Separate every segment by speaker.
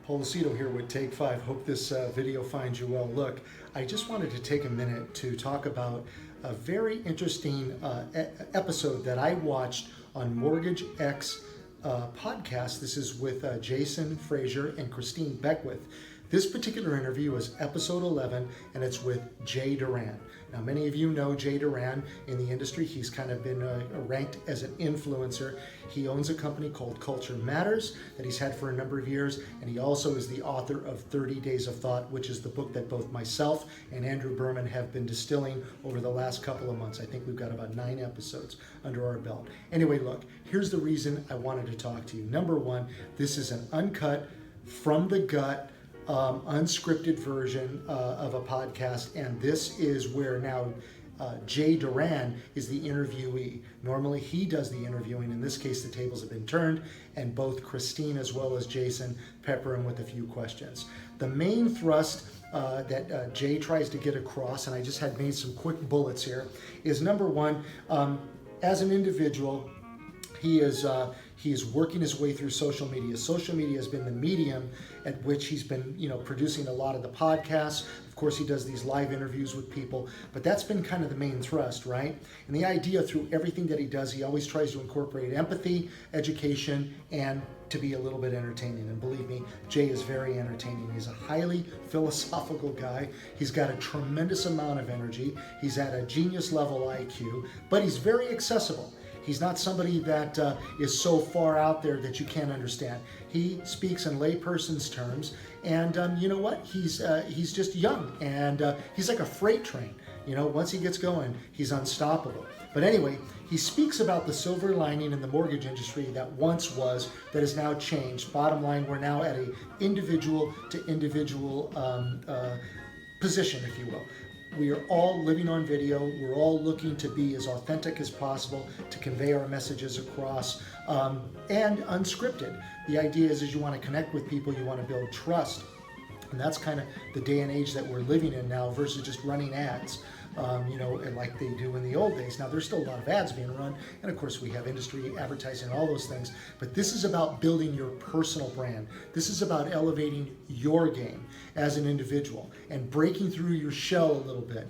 Speaker 1: Paul Lucido here with Take 5. Hope this video finds you well. Look, I just wanted to take a minute to talk about a very interesting episode that I watched on Mortgage X podcast. This is with Jason Frazier and Christine Beckwith. This particular interview is episode 11, and it's with Jay Doran. Now, many of you know Jay Doran in the industry. He's kind of been ranked as an influencer. He owns a company called Culture Matters that he's had for a number of years, and he also is the author of 30 Days of Thought, which is the book that both myself and Andrew Berman have been distilling over the last couple of months. I think we've got about 9 episodes under our belt. Anyway, look, here's the reason I wanted to talk to you. Number one, this is an uncut, from the gut, unscripted version of a podcast, and this is where now Jay Doran is the interviewee. Normally he does the interviewing. In this case, the tables have been turned, and both Christine as well as Jason pepper him with a few questions. The main thrust that Jay tries to get across, and I just had made some quick bullets here, is number one, as an individual, he is working his way through social media. Social media has been the medium at which he's been, producing a lot of the podcasts. Of course, he does these live interviews with people, but that's been kind of the main thrust, right? And the idea through everything that he does, he always tries to incorporate empathy, education, and to be a little bit entertaining. And believe me, Jay is very entertaining. He's a highly philosophical guy. He's got a tremendous amount of energy. He's at a genius level IQ, but he's very accessible. He's not somebody that is so far out there that you can't understand. He speaks in layperson's terms, and you know what? He's just young, and he's like a freight train. Once he gets going, he's unstoppable. But anyway, he speaks about the silver lining in the mortgage industry that once was, that has now changed. Bottom line, we're now at a individual to individual position, if you will. We are all living on video. We're all looking to be as authentic as possible to convey our messages across, and unscripted. The idea is you want to connect with people, you want to build trust. And that's kind of the day and age that we're living in now versus just running ads, and like they do in the old days. Now, there's still a lot of ads being run, and of course we have industry advertising and all those things, but this is about building your personal brand. This is about elevating your game as an individual and breaking through your shell a little bit,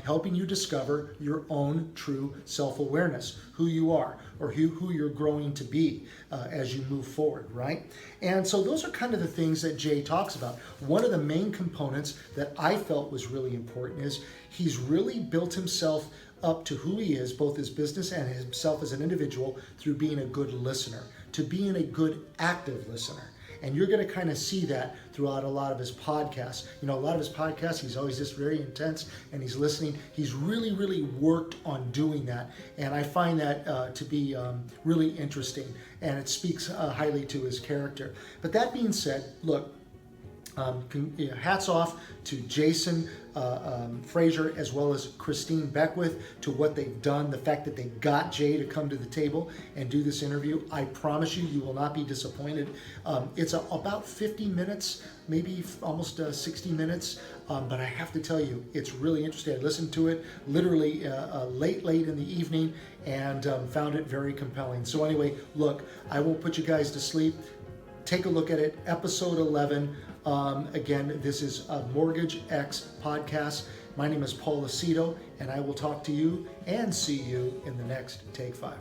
Speaker 1: helping you discover your own true self-awareness, who you are, or who you're growing to be as you move forward, right? And so those are kind of the things that Jay talks about. One of the main components that I felt was really important is he's really built himself up to who he is, both his business and himself as an individual, through being a good listener, to being a good active listener. And you're going to kind of see that throughout a lot of his podcasts. A lot of his podcasts, he's always just very intense and he's listening. He's really, really worked on doing that. And I find that to be really interesting, and it speaks highly to his character. But that being said, look, hats off to Jason Frazier as well as Christine Beckwith to what they've done, the fact that they got Jay to come to the table and do this interview. I promise you, you will not be disappointed. It's about 50 minutes, maybe almost 60 minutes, but I have to tell you, it's really interesting. I listened to it literally late in the evening and found it very compelling. So anyway, look, I won't put you guys to sleep. Take a look at it, episode 11. Again, this is a Mortgage X podcast. My name is Paul Lucido, and I will talk to you and see you in the next Take 5.